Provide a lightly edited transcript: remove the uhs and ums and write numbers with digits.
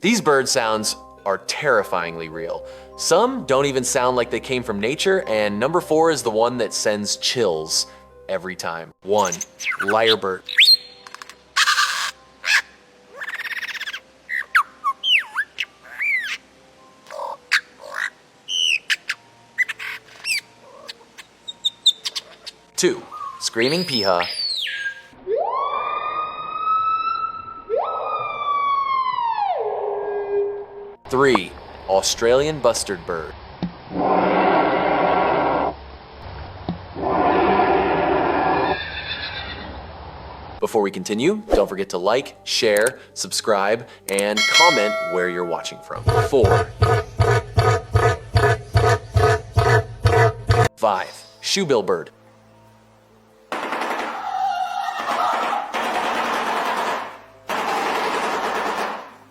These bird sounds are terrifyingly real. Some don't even sound like they came from nature, and number 4 is the one that sends chills every time. 1. Lyrebird. Two, screaming piha. 3, Australian bustard bird. 4. Before we continue, don't forget to like, share, subscribe, and comment where you're watching from. 4. 5, shoebill bird.